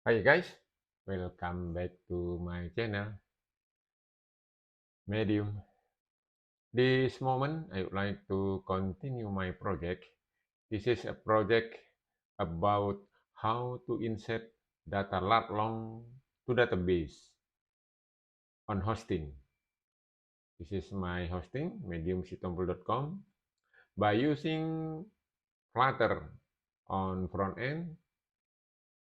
Hi guys, welcome back to my channel, Medium. This moment, I would like to continue my project. This is a project about how to insert data lat long to database on hosting. This is my hosting, mediumsitompul.com. By using Flutter on front end,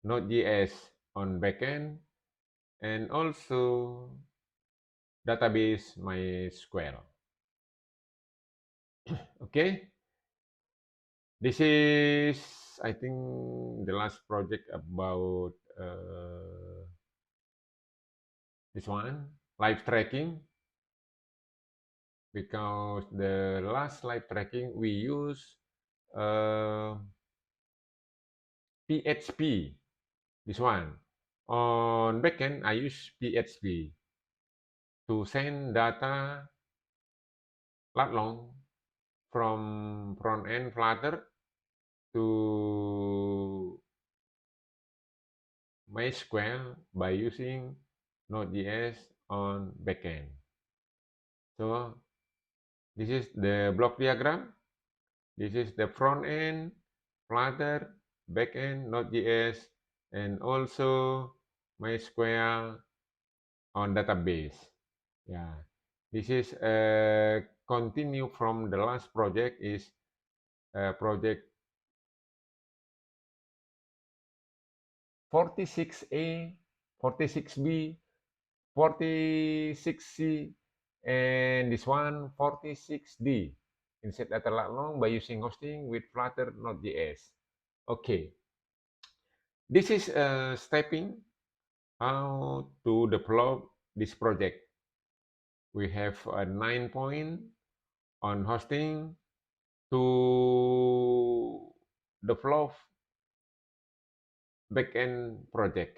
Node.js on back end, and also database MySQL. Okay, this is I think the last project about this one live tracking, because the last live tracking we use uh, PHP. This one on backend I use PHP to send data lat long from front end Flutter to MySQL by using Node.js on backend. So this is the block diagram. This is the front end, Flutter, back end, Node.js, and also MySQL on database. Yeah, this is a continue from the last project is project 46A, 46B, 46C, and this one 46D. Insert data lat long by using hosting with Flutter Node.js. Okay, this is stepping how to develop this project. We have a 9 point on hosting to develop backend project.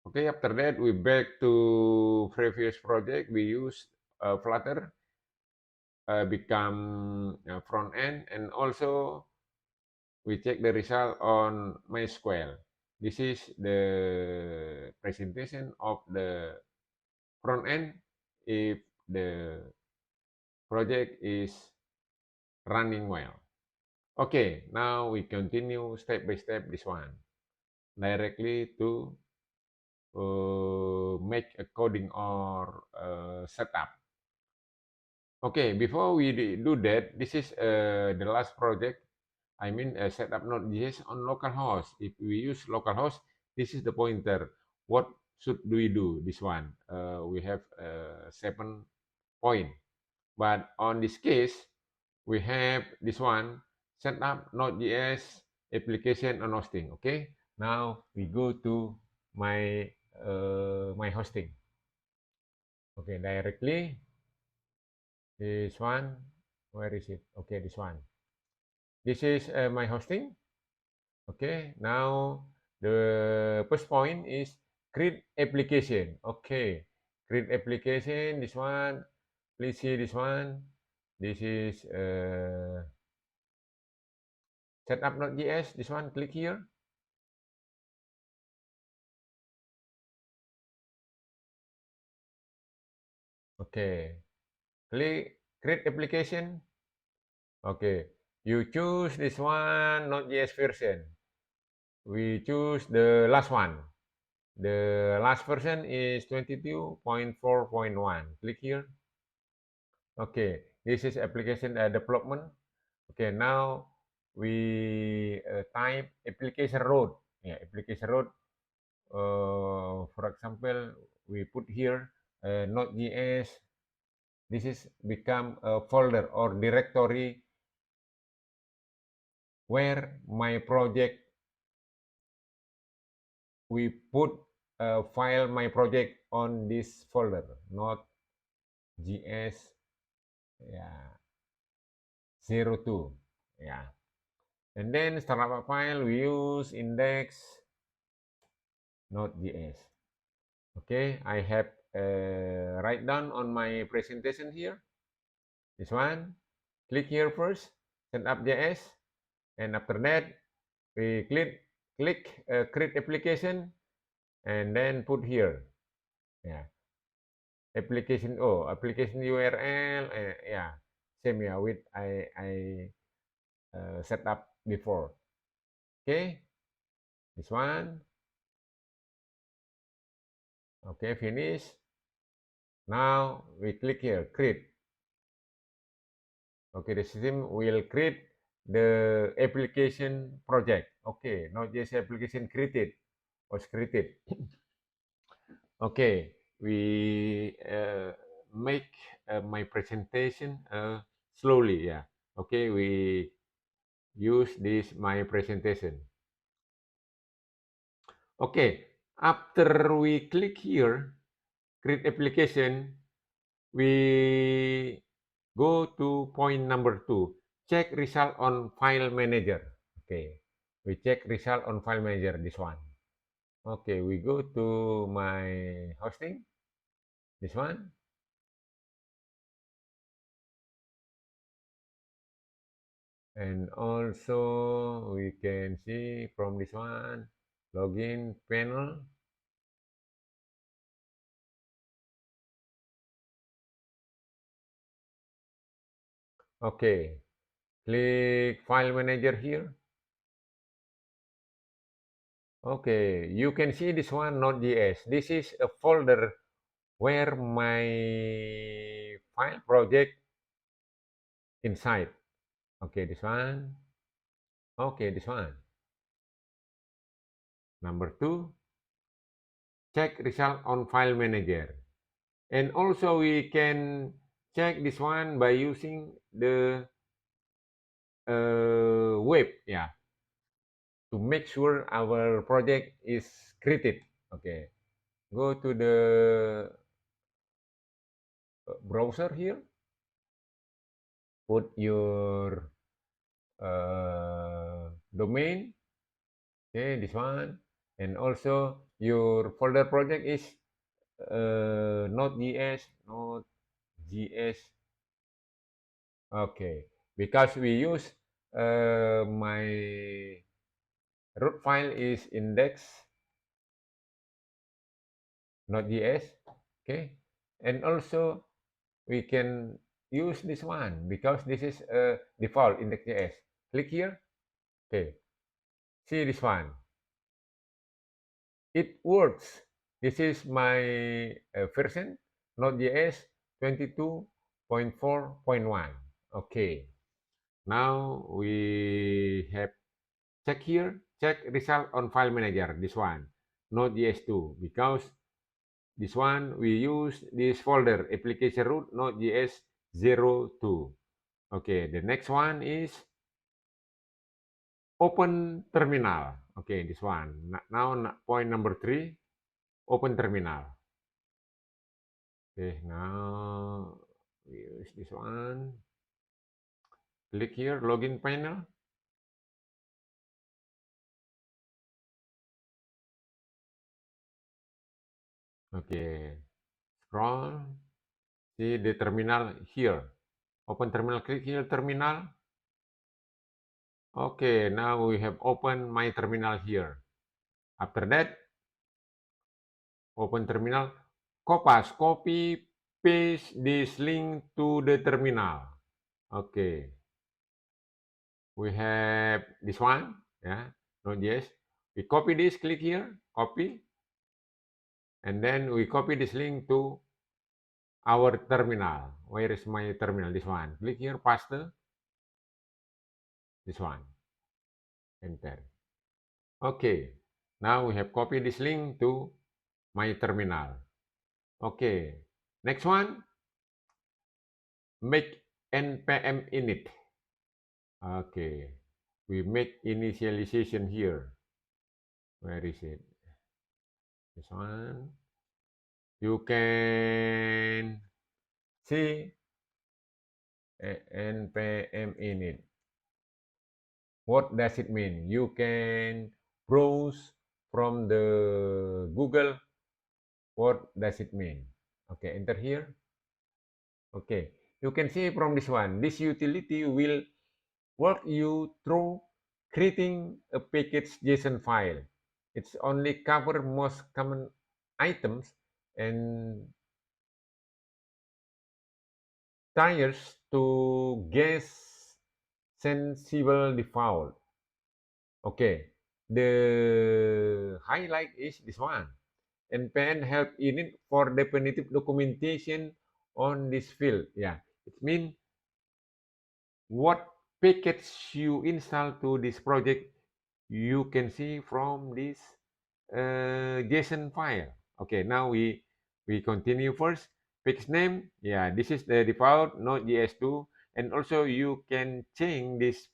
Okay, after that we back to previous project. We use Flutter become front end, and also we check the result on MySQL. This is the presentation of the front end if the project is running well. Okay, now we continue step by step this one directly to make a coding or setup. Okay, before we do that, this is the last project. I mean, set up Node.js on localhost. If we use localhost, this is the pointer. What should we do? This one, we have 7 point. But on this case, we have this one, set up Node.js application on hosting. Okay, now we go to my my hosting. Okay, directly this one. Where is it? Okay, this one. This is my hosting. Okay, now the first point is create application. Okay, create application. This one, please see this one. This is setup Node.js. This one, click here. Okay, click create application. Okay, you choose this one, Node.js version. We choose the last one. The last version is 22.4.1. Click here. Okay, this is application development. Okay, now we type application root. Yeah, application root. For example, we put here Node.js. This is become a folder or directory where my project, we put a file my project on this folder, Node.js, yeah, 02, yeah. And then startup file we use index Node.js. Okay, I have write down on my presentation here. This one, click here first, set up JS, and after that we click create application. and then put here. Yeah. Application URL. Yeah, same, yeah, with I set up before. Okay, this one. Okay, finish. Now we click here, create. Okay, the system will create the application project. Okay, not just application created, was created. Okay, we make my presentation slowly. Yeah. Okay, we use this my presentation. Okay, after we click here, create application, we go to point number 2, check result on file manager. Okay, we check result on file manager, this one. Okay, we go to my hosting, this one. And also we can see from this one, login panel. Okay, click file manager here. Okay, you can see this one, Node.js. This is a folder where my file project inside. Okay, this one. Okay, this one. Number 2, check result on file manager. And also we can check this one by using the web, yeah, to make sure our project is created. Okay, go to the browser here, put your domain. Okay, this one. And also your folder project is Node.js. Okay, because we use my root file is index Node.js. Okay, and also we can use this one because this is a default index.js. Click here. Okay, see this one. It works. This is my version Node.js 22.4.1. Okay, now we have check here, check result on file manager, this one, Node.js 2, because this one we use this folder, application root Node.js 02. Okay, the next one is open terminal. Okay, this one. Now point number 3, open terminal. Okay, now we use this one. Click here, login panel. Okay, scroll, see the terminal here. Open terminal, click here, terminal. Okay, now we have opened my terminal here. After that, open terminal, copy, paste this link to the terminal. Okay, we have this one, yeah, Node.js. We copy this, click here, copy, and then we copy this link to our terminal. Where is my terminal? This one. Click here, paste, this one, enter. Okay, now we have copied this link to my terminal. Okay, next one, make npm init. Okay, we make initialization here. Where is it? This one. You can see npm init. What does it mean? You can browse from the Google. What does it mean? Okay, enter here. Okay, you can see from this one, this utility will walk you through creating a package JSON file It's only cover most common items and tries to guess sensible default. Okay, the highlight is this one. NPN help unit for definitive documentation on this field. Yeah, it means what package you install to this project, you can see from this JSON file. Okay, now we continue first. Package name, yeah, this is the default Node.js2, and also you can change this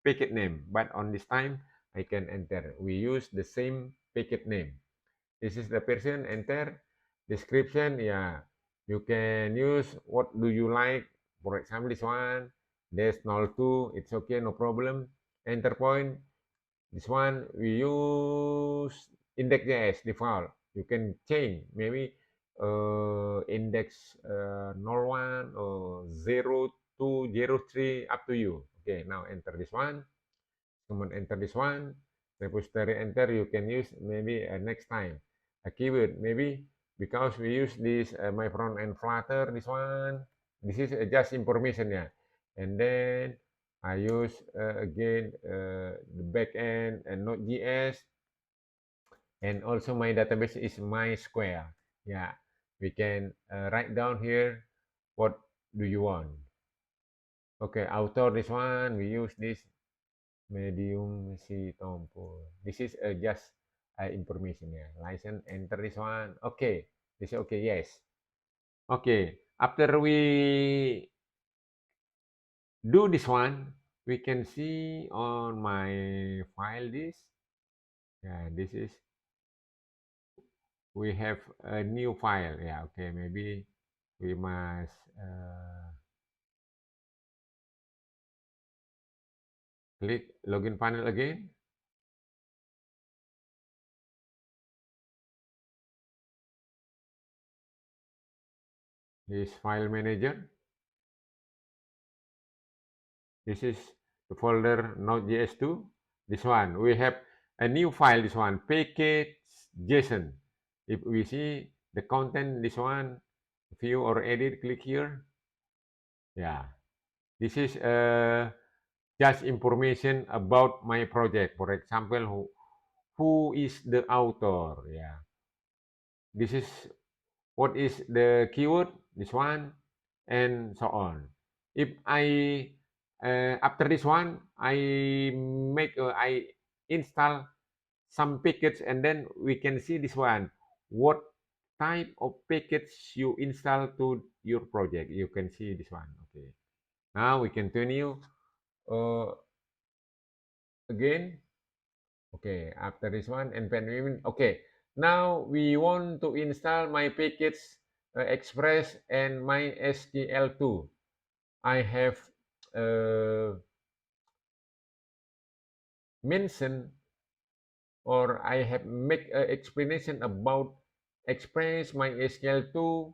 package name, but on this time I can enter. We use the same package name. This is the version, enter. Description, yeah, you can use what do you like. For example, this one, dash 02, it's okay, no problem. Enter point, this one, we use index.js default. You can change, maybe index 01 or 02, 03, up to you. Okay, now enter this one. Command enter this one, repository enter, you can use maybe next time. A keyword, maybe because we use this my front end Flutter, this one, this is just information, yeah. And then I use again the backend and Node.js, and also my database is MySQL. Yeah, we can write down here what do you want. Okay, author, this one, we use this medium si Tompo. This is just information, yeah. License, enter this one. Okay, this is okay, yes. Okay, after we do this one, we can see on my file this. Yeah, this is, we have a new file. Yeah, okay, maybe we must click login panel again. This file manager. This is the folder Node.js2. This one, we have a new file, this one, package.json. If we see the content, this one, view or edit, click here. Yeah, this is just information about my project. For example, who is the author? Yeah, this is what is the keyword, this one, and so on. If I after this one, I install some package, and then we can see this one, what type of package you install to your project. You can see this one. Okay, now we continue uh, again. Okay, after this one, npm. Okay, now we want to install my package Express and MySQL2. I have mentioned, or I have make an explanation about Express, MySQL2,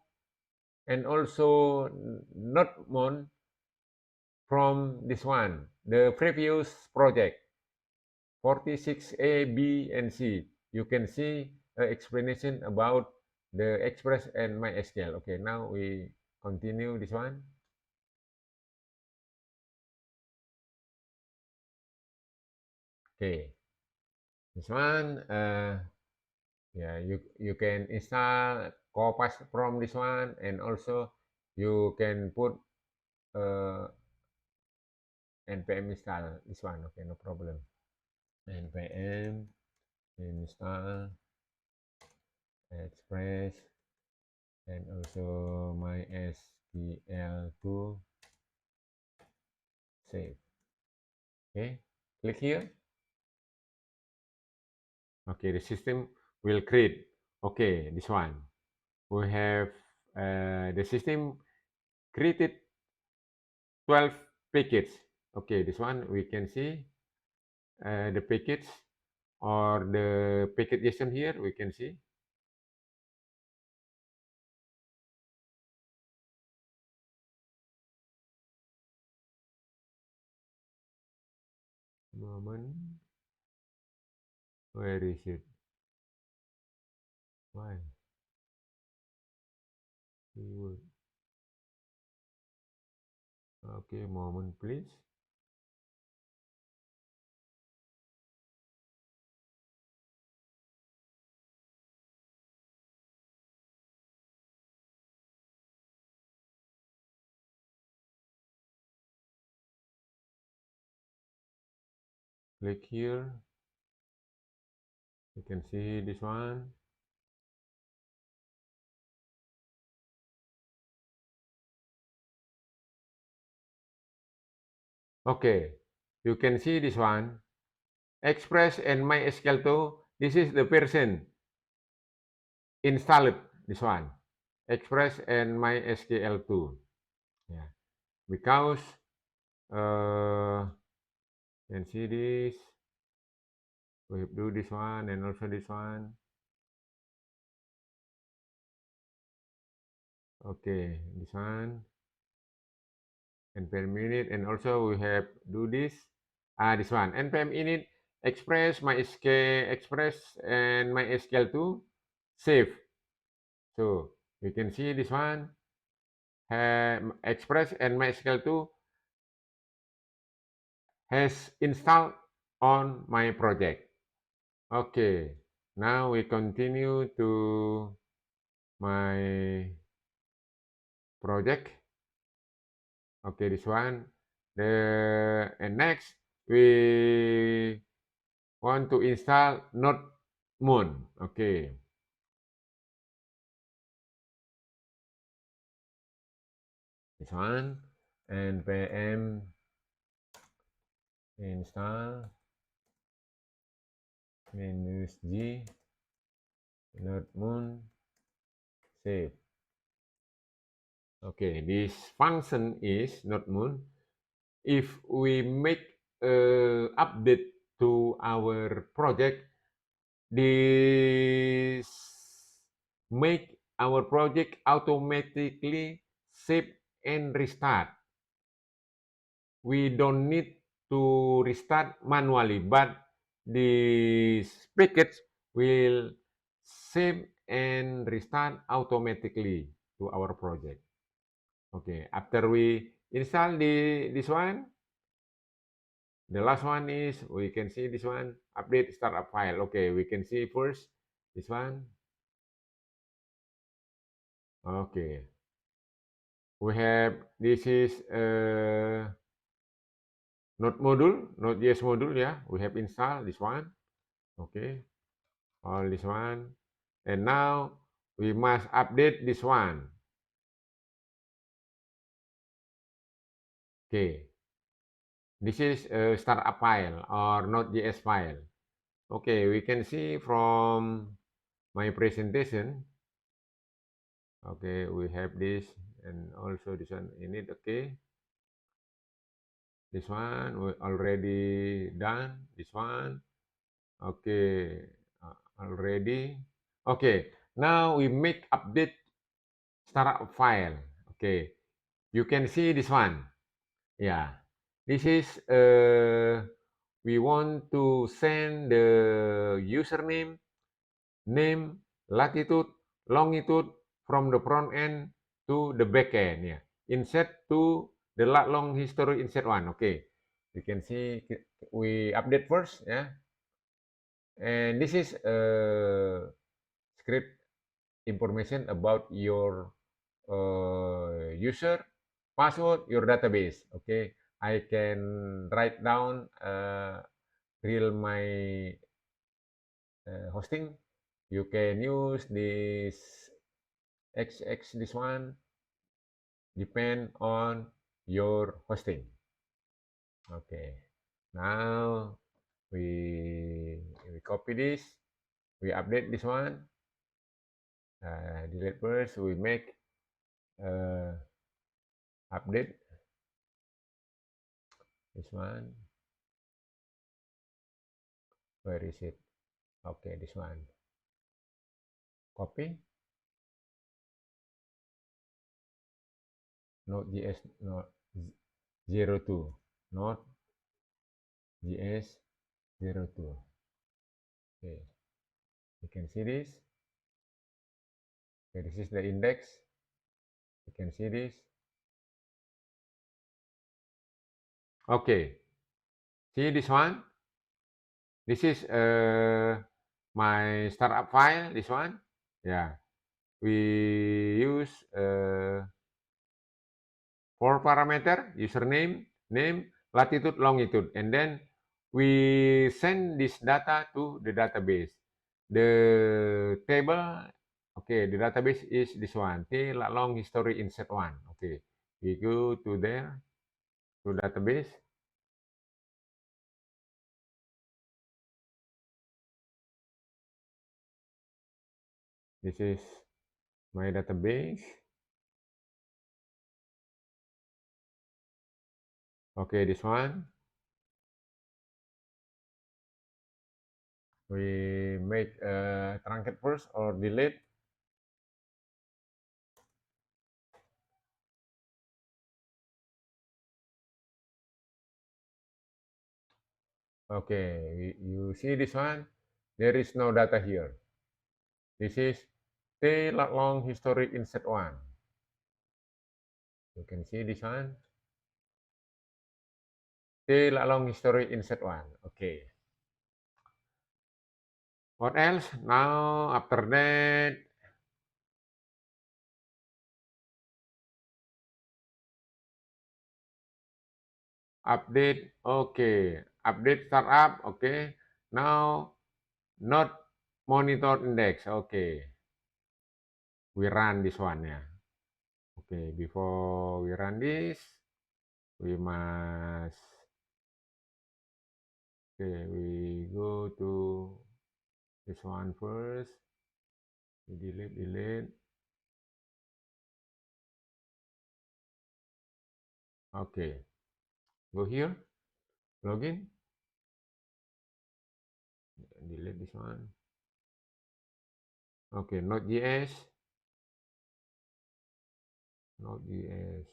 and also Notmon from this one, the previous project, 46A, B, and C. You can see an explanation about the Express and MySQL. Okay, now we continue this one. Okay, this one, yeah, you can install Copas from this one, and also you can put npm install this one. Okay, no problem. Npm install Express and also MySQL2, save. Okay, click here. Okay, the system will create. Okay, this one. We have the system created 12 packets. Okay, this one we can see the packets or the packet JSON here. We can see. Moment. Where is it? Why? Keyword. Okay, moment please. Click here. You can see this one. Okay, you can see this one. Express and MySQL2. This is the version installed. This one. Express and MySQL2. Yeah, because you can see this. We do this one and also this one. Okay, this one. npm init, and also we have do this. This one. npm init express MySQL express and MySQL2 save. So you can see this one. Express and MySQL2 has installed on my project. Okay, now we continue to my project. Okay, this one. And next we want to install NodeMoon. Okay, this one. npm install -g NodeMoon save. Okay, this function is NodeMoon. If we make update to our project, this make our project automatically save and restart. We don't need to restart manually, but this package will save and restart automatically to our project. Okay, after we install this one, the last one is, we can see this one, update startup file. Okay, we can see first this one. Okay, we have, this is Node.js module, yeah. We have installed this one. Okay, all this one. And now we must update this one. Okay, this is a startup file or Node.js file. Okay, we can see from my presentation. Okay, we have this and also this one in it. Okay, this one we already done. This one, okay, already. Okay, now we make update startup file. Okay, you can see this one. Yeah, this is we want to send the username, name, latitude, longitude from the front end to the back end. Yeah, insert to the lat long history insert one. Okay, you can see we update first. Yeah, and this is script information about your user, password, your database. Okay, I can write down real my hosting. You can use this XX, this one, depend on your hosting. Okay, now we copy this, we update this one, delete first, we make update this one. Where is it? Okay, this one. Copy. Node.js Node 02. Node.js 02. Okay, you can see this. Okay, this is the index. You can see this. Okay, see this one. This is my startup file. This one, yeah. We use 4 parameter: username, name, latitude, longitude, and then we send this data to the database. The table, okay, the database is this one, T long history insert one. Okay, we go to there, to database. This is my database. Okay, this one. We make truncate first or delete. Okay, you see this one? There is no data here. This is T long history insert one. You can see this one. T long history insert one. Okay. What else? Now after that, update. Okay, update startup. Okay. Now not monitor index. Okay. We run this one, yeah. Okay, before we run this, we must, okay, we go to this one first. We delete. Okay, go here, login, delete this one. Okay, Node.js, Node.js.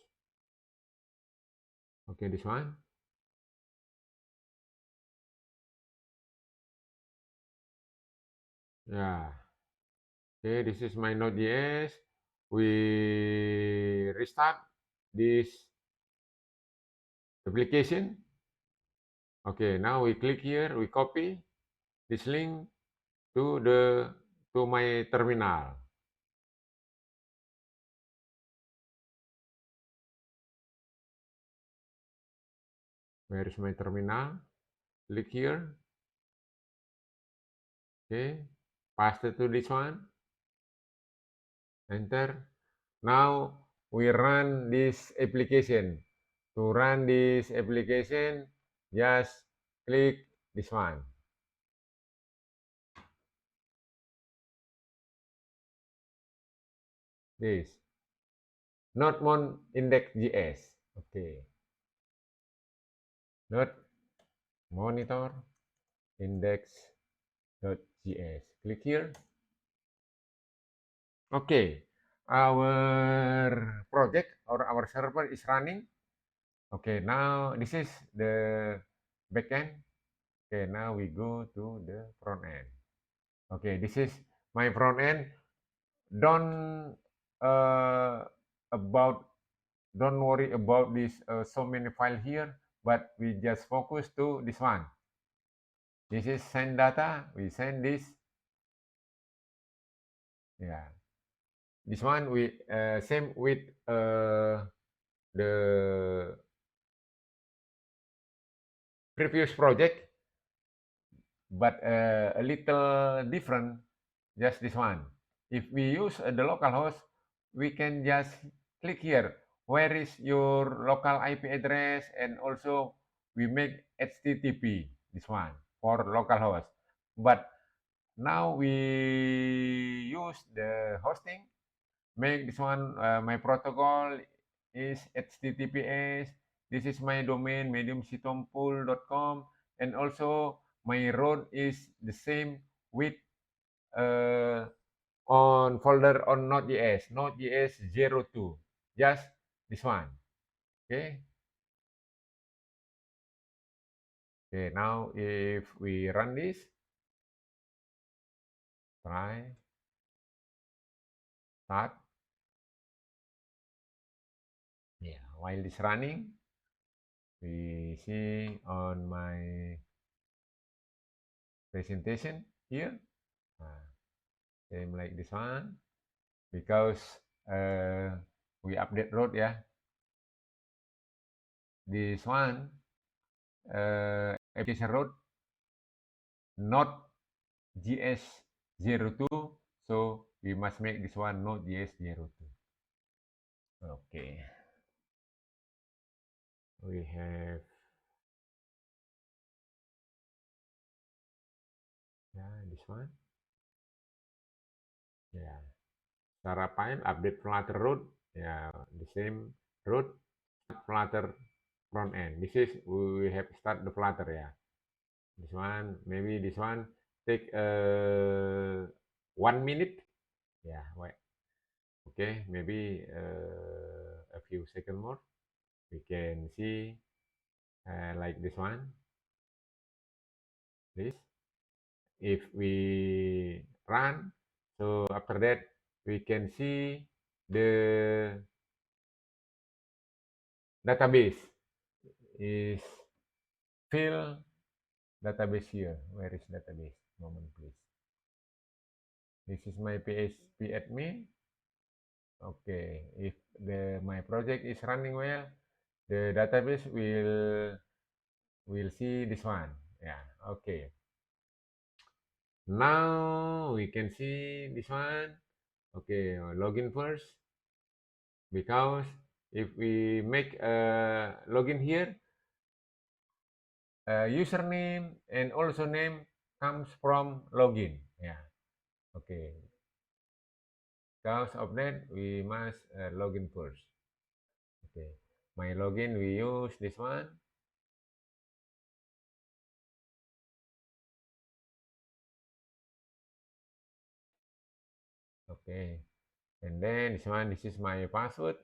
Okay, this one. Yeah. Okay, this is my Node.js. We restart this application. Okay, now we click here, we copy this link to my terminal. Where is my terminal? Click here. Okay, paste to this one. Enter. Now we run this application. To run this application, just click this one. This. Not mon index.js. Okay. Not monitor index.js. Click here. Okay. Our project or our server is running. Okay, now this is the backend. Okay, now we go to the front end. Okay, this is my front end. Don't uh, about don't worry about this so many file here, but we just focus to this one. This is send data. We send this. Yeah, this one we same with the previous project, but a little different. Just this one. If we use the local host, we can just click here. Where is your local IP address? And also we make HTTP, this one, for local host. But now we use the hosting, make this one, my protocol is HTTPS. This is my domain, mediumsitompul.com. And also my road is the same with uh, on folder on Node.js, Node.js 02, just this one. Okay. Okay, now if we run this, try. start. Yeah, while this running, we see on my presentation here, same like this one, because we update road, yeah. This one, application road, not GS02, so we must make this one not GS02. Okay. We have, yeah, this one. Yeah. Cara Pine update Flutter root. Yeah, the same root, Flutter front end. This is, we have start the Flutter, yeah. This one, maybe this one take 1 minute. Yeah, wait. Okay, maybe a few seconds more. We can see like this one. This. If we run, so after that we can see the database is fill database here. Where is database? Moment, please. This is my PHP admin. Okay, if my project is running well, the database will see this one. Yeah, okay. Now we can see this one. Okay, login first, because if we make a login here, username and also name comes from login. Yeah, okay. Because of that, we must login first. Okay, my login, we use this one. Okay, and then this one, this is my password.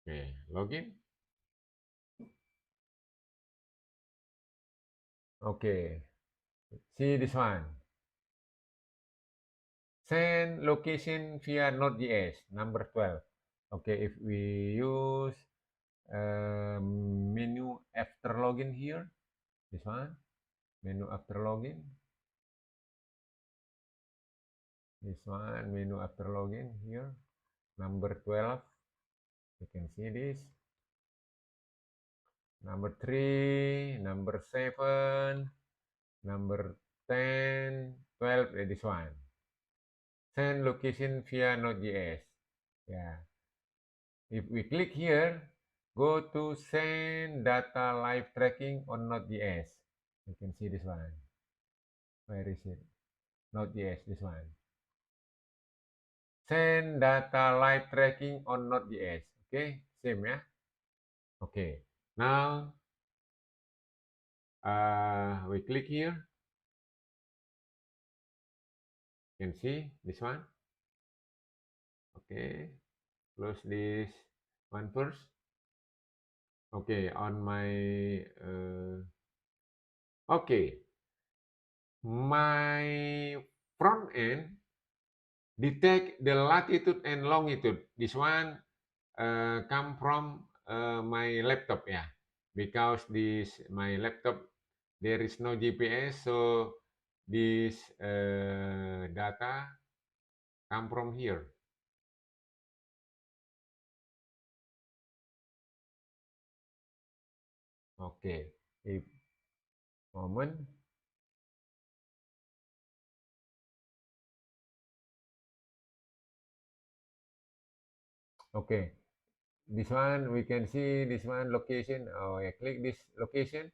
Okay, login. Okay, see this one. Send location via Node.js, number 12. Okay, if we use menu after login here, this one, menu after login. This one, menu after login here, number 12. You can see this. Number 3, number 7, number 10, 12, this one. Send location via Node.js. Yeah. If we click here, go to send data live tracking on Node.js. You can see this one. Where is it? Node.js, this one. Send data live tracking on Node.js. Okay, same, yeah? Okay, now we click here. You can see this one. Okay, close this one first. Okay, on my okay, my front end detect the latitude and longitude. This one come from my laptop, yeah, because this my laptop there is no GPS, so this data come from here. Okay, if moment. Okay, this one we can see this one location. Oh, I click this location.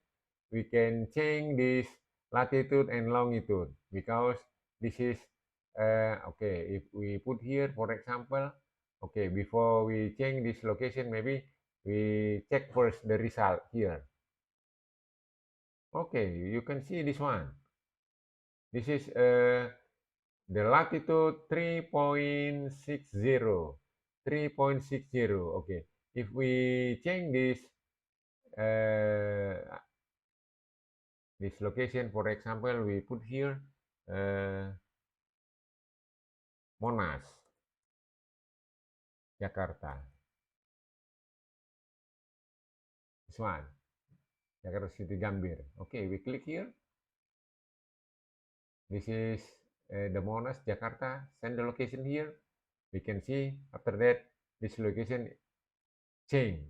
We can change this latitude and longitude, because this is okay. If we put here, for example, okay, before we change this location, maybe we check first the result here. Okay, you can see this one. This is the latitude 3.60. 3.60. Okay, if we change this location, for example, we put here Monas, Jakarta. This one, Jakarta City Gambir. Okay, we click here. This is the Monas, Jakarta. Send the location here. We can see after that this location change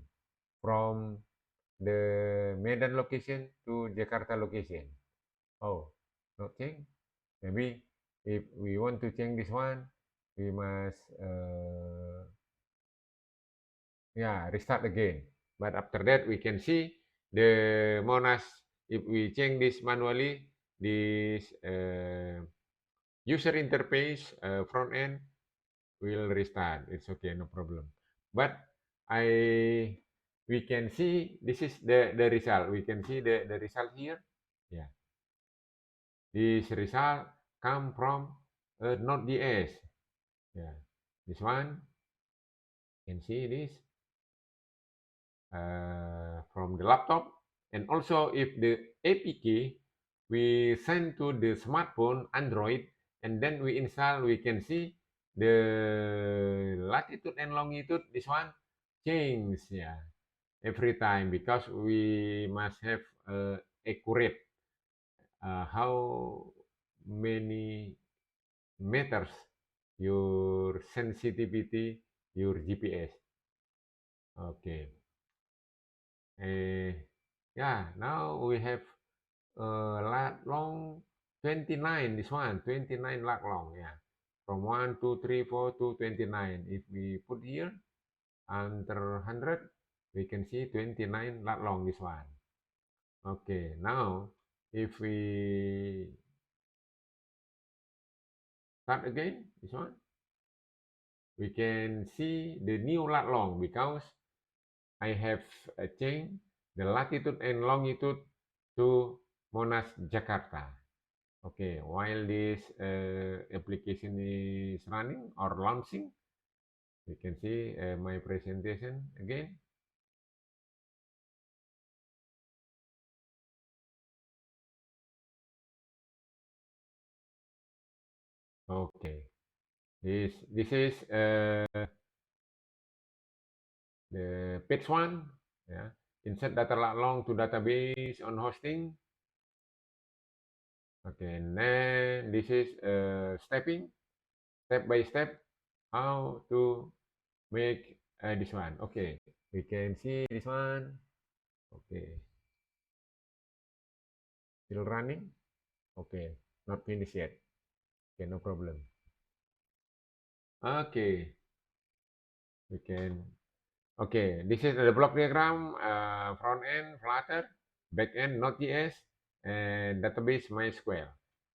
from the Medan location to Jakarta location. Oh, not change. Maybe if we want to change this one, we must restart again. But after that, we can see the Monas. If we change this manually, this user interface front end will restart. It's okay, no problem. But we can see this is the result. We can see the result here. Yeah, this result come from Node.js. Yeah, this one you can see this from the laptop, and also if the APK we send to the smartphone Android and then we install, we can see the latitude and longitude, this one change, yeah, every time, because we must have accurate how many meters your sensitivity, your GPS. Okay. Yeah, now we have lat long 29, this one 29 lat long, yeah, from 1 2 3 4 to 29. If we put here under 100, we can see 29 lat long, this one. Okay, now if we start again, this one, we can see the new lat long because I have changed the latitude and longitude to Monas, Jakarta. Okay, while this application is running or launching, you can see my presentation again. Okay, this is the page one. Yeah, insert data long to database on hosting. Okay, and then this is step by step how to make this one. Okay, we can see this one. Okay, still running. Okay, not finished yet. Okay, no problem. Okay, we can. Okay, this is the block diagram, front end Flutter, back end Node.js, and database MySQL.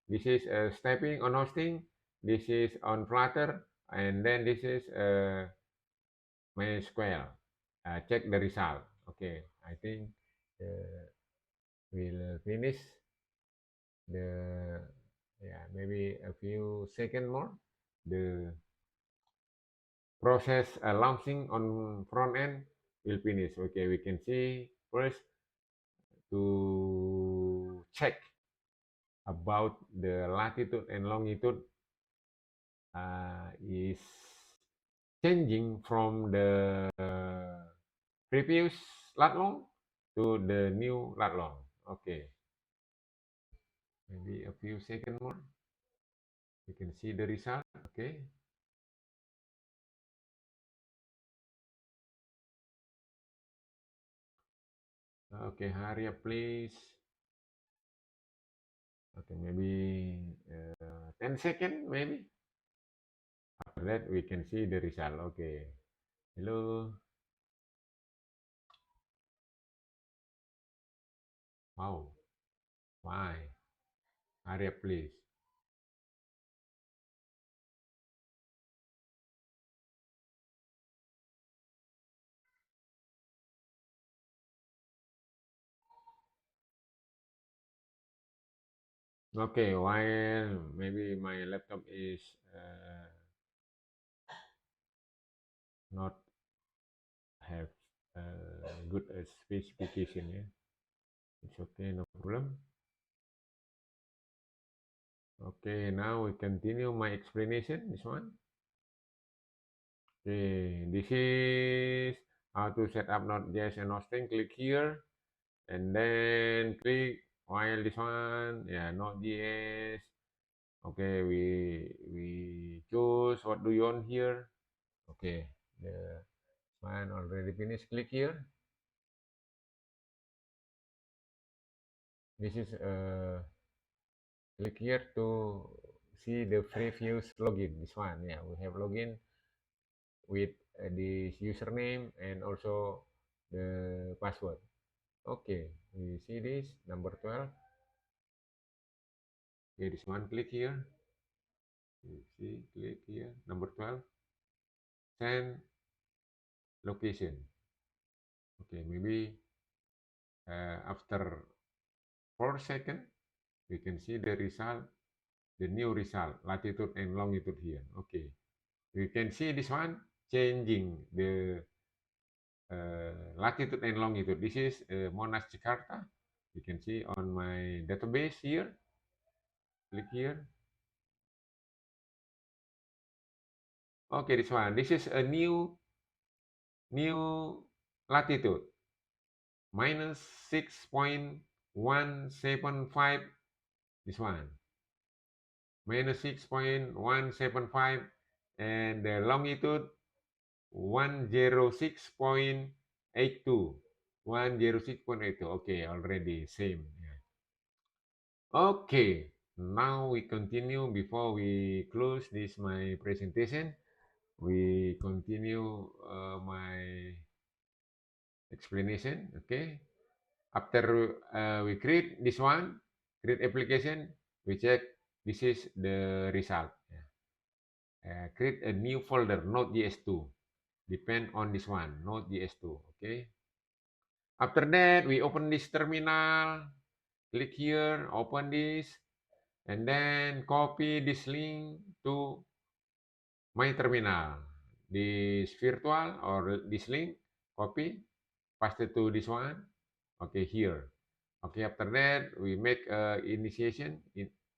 This is stepping on hosting. This is on Flutter, and then this is MySQL. Check the result. Okay, I think we'll finish the maybe a few seconds more. The process launching on front end will finish. Okay, we can see first to check about the latitude and longitude is changing from the previous lat long to the new lat long. Okay, maybe a few seconds more. You can see the result. Okay. Okay, hurry up, please. Okay, maybe 10 seconds, maybe. After that, we can see the result. Okay. Hello. Wow. Why? Hurry up, please. Okay, while maybe my laptop is not have good specification, yeah. It's okay, no problem. Okay, now we continue my explanation, this one. Okay, this is how to set up Node.js and hosting. Click here and then click while this one, yeah, Node.js. Okay, we choose what do you want here. Okay, the one already finished. Click here. This is click here to see the previous login. This one, yeah, we have login with this username and also the password. Okay, we see this number 12. Okay, this one, click here. You see, click here, number 12. Send location. Okay, maybe after 4 seconds, we can see the result, the new result, latitude and longitude here. Okay, you can see this one changing the latitude and longitude. This is Monash Jakarta. You can see on my database here. Click here. Okay, this one. This is a new latitude. Minus 6.175. This one. Minus 6.175. And the longitude 106.82. 106.82. Okay, already same. Yeah. Okay, now we continue. Before we close this my presentation, we continue my explanation. Okay, after we create this one, create application, we check this is the result. Create a new folder, Node.js2. Depend on this one, Node.js2. Okay. After that, we open this terminal. Click here, open this, and then copy this link to my terminal. This virtual or this link, copy, paste it to this one. Okay, here. Okay, after that, we make initialization,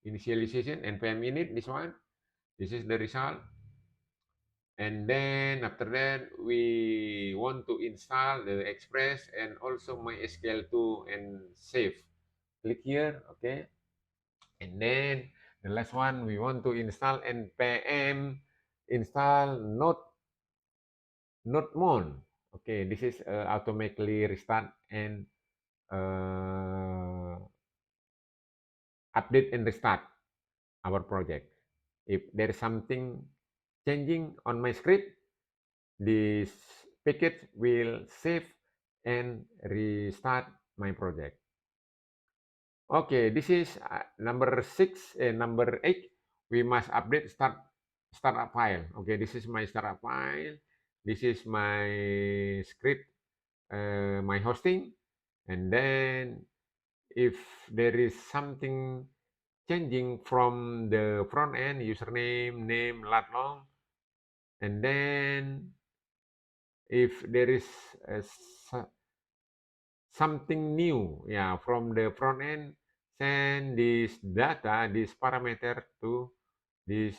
npm init, this one. This is the result. And then after that, we want to install the Express and also MySQL2 and save. Click here, okay. And then the last one, we want to install npm install nodemon. Okay, this is automatically restart and update and restart our project. If there is something changing on my script, this package will save and restart my project. Okay, this is number 6 and number 8. We must update startup file. Okay, this is my startup file. This is my script, my hosting. And then if there is something changing from the front end, username, name, lat long, and then if there is something new, yeah, from the front end, send this data, this parameter to this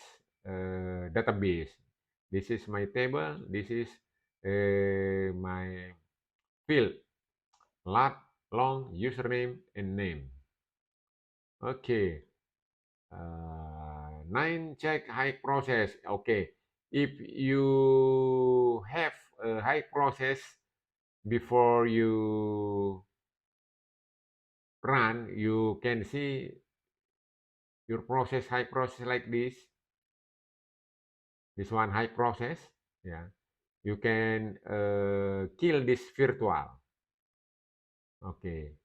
database. This is my table. This is my field, lat, long, username, and name. Okay. 9, check high process. Okay. If you have a high process before you run, you can see your process, high process like this. This one high process. Yeah. You can kill this virtual. Okay.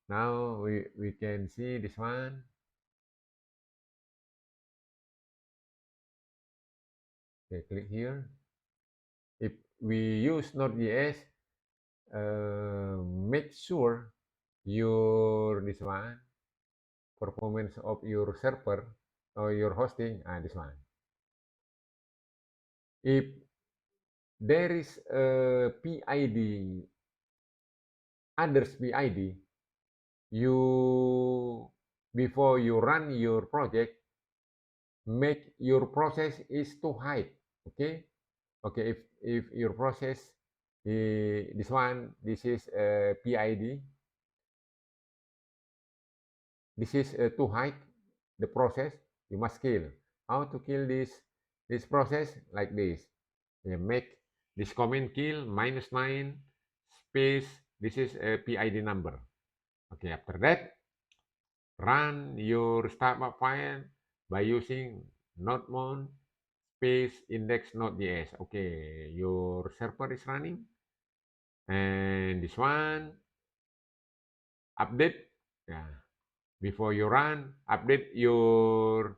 Now we can see this one. Okay, click here. If we use Node.js, make sure your this one performance of your server or your hosting, this one. If there is a PID, others PID, you before you run your project, make your process is too high. Okay, Okay, if your process, this is PID. This is to hide the process. You must kill. How to kill this process? Like this. You make this comment kill -9 space. This is a PID number. Okay, after that, run your startup file by using nodemon space index node.js. Okay, your server is running, and this one update. Yeah, before you run, update your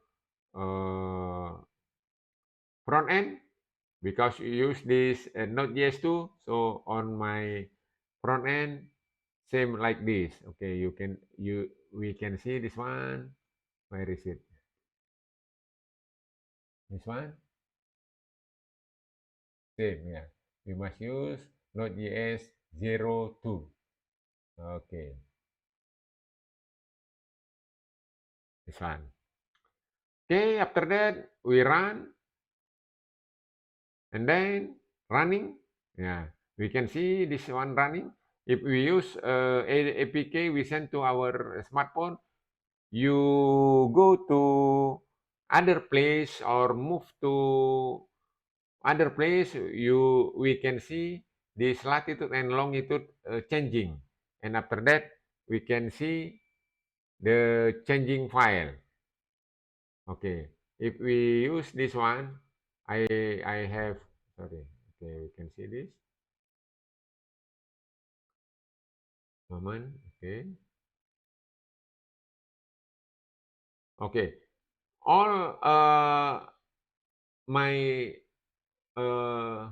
front end because you use this Node.js too. So on my front end, same like this. Okay, we can see this one. Where is it? This one, same, yeah. We must use Node.js 02. Okay, this one. Okay, after that we run and then running. Yeah, we can see this one running. If we use APK we send to our smartphone, you go to other place or move to other place, we can see this latitude and longitude changing, and after that we can see the changing file. Okay, if we use this one, I have, sorry. Okay, we can see this moment. Okay, okay, all my uh,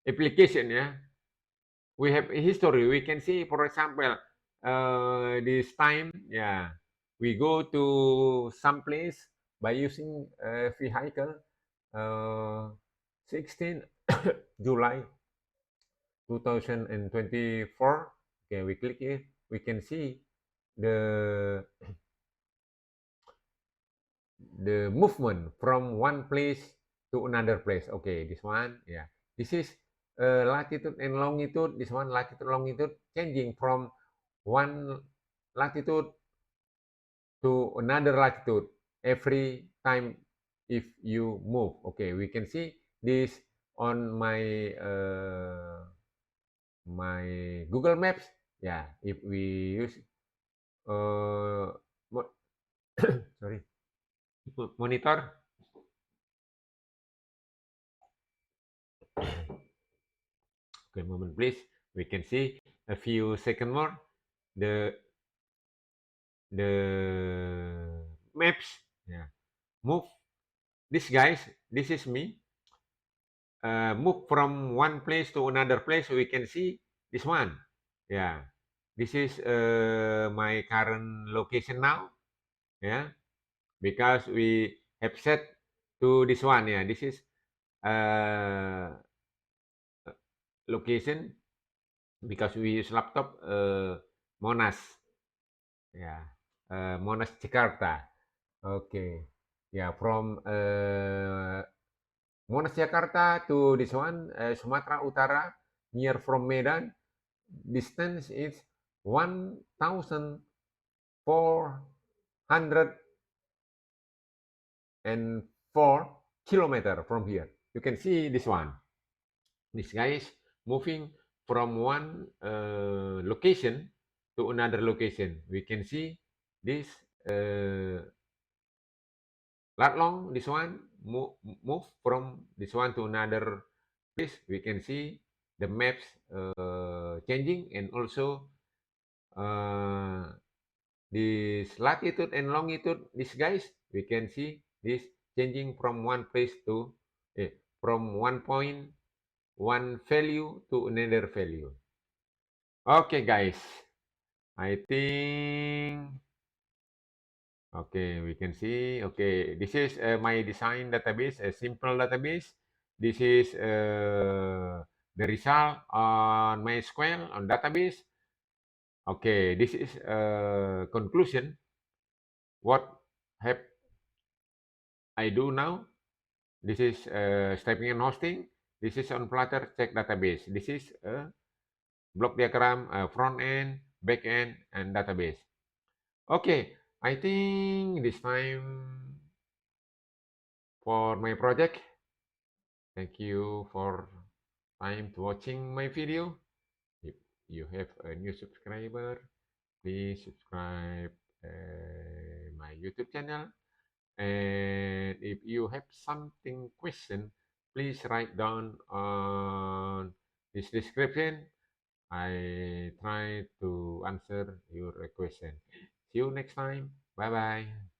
application, yeah, we have a history. We can see, for example, this time, yeah, we go to some place by using a vehicle, uh, 16 July 2024. Okay, we click it. We can see the the movement from one place to another place. Okay, this one, yeah. This is latitude and longitude. This one, latitude, longitude, changing from one latitude to another latitude every time if you move. Okay, we can see this on my Google Maps. Yeah, if we use uh, sorry, monitor. Okay, moment please. We can see a few seconds more the the maps. Yeah, move. This guys, this is me. Move from one place to another place. We can see this one. Yeah, this is my current location now. Yeah, because we have set to this one. Yeah, this is uh, location because we use laptop Monas. Yeah, Monas Jakarta. Okay. Yeah, from Monas Jakarta to this one, Sumatera Utara, near from Medan. Distance is 1,404 kilometer from here. You can see this one. This guy is moving from one location to another location. We can see this lat long. This one move from this one to another place. We can see the maps changing, and also uh, this latitude and longitude. These guys, we can see this changing from one place to from one point, one value to another value. Okay, guys. I think, okay, we can see. Okay, this is my design database, a simple database. This is the result on MySQL on database. Okay, this is conclusion. What have I do now? This is stepping and hosting. This is on Flutter check database. This is a block diagram, front end, back end, and database. Okay, I think this time for my project. Thank you for time to watching my video. If you have a new subscriber, please subscribe my YouTube channel. And if you have something question, please write down on this description. I try to answer your question. See you next time. Bye bye.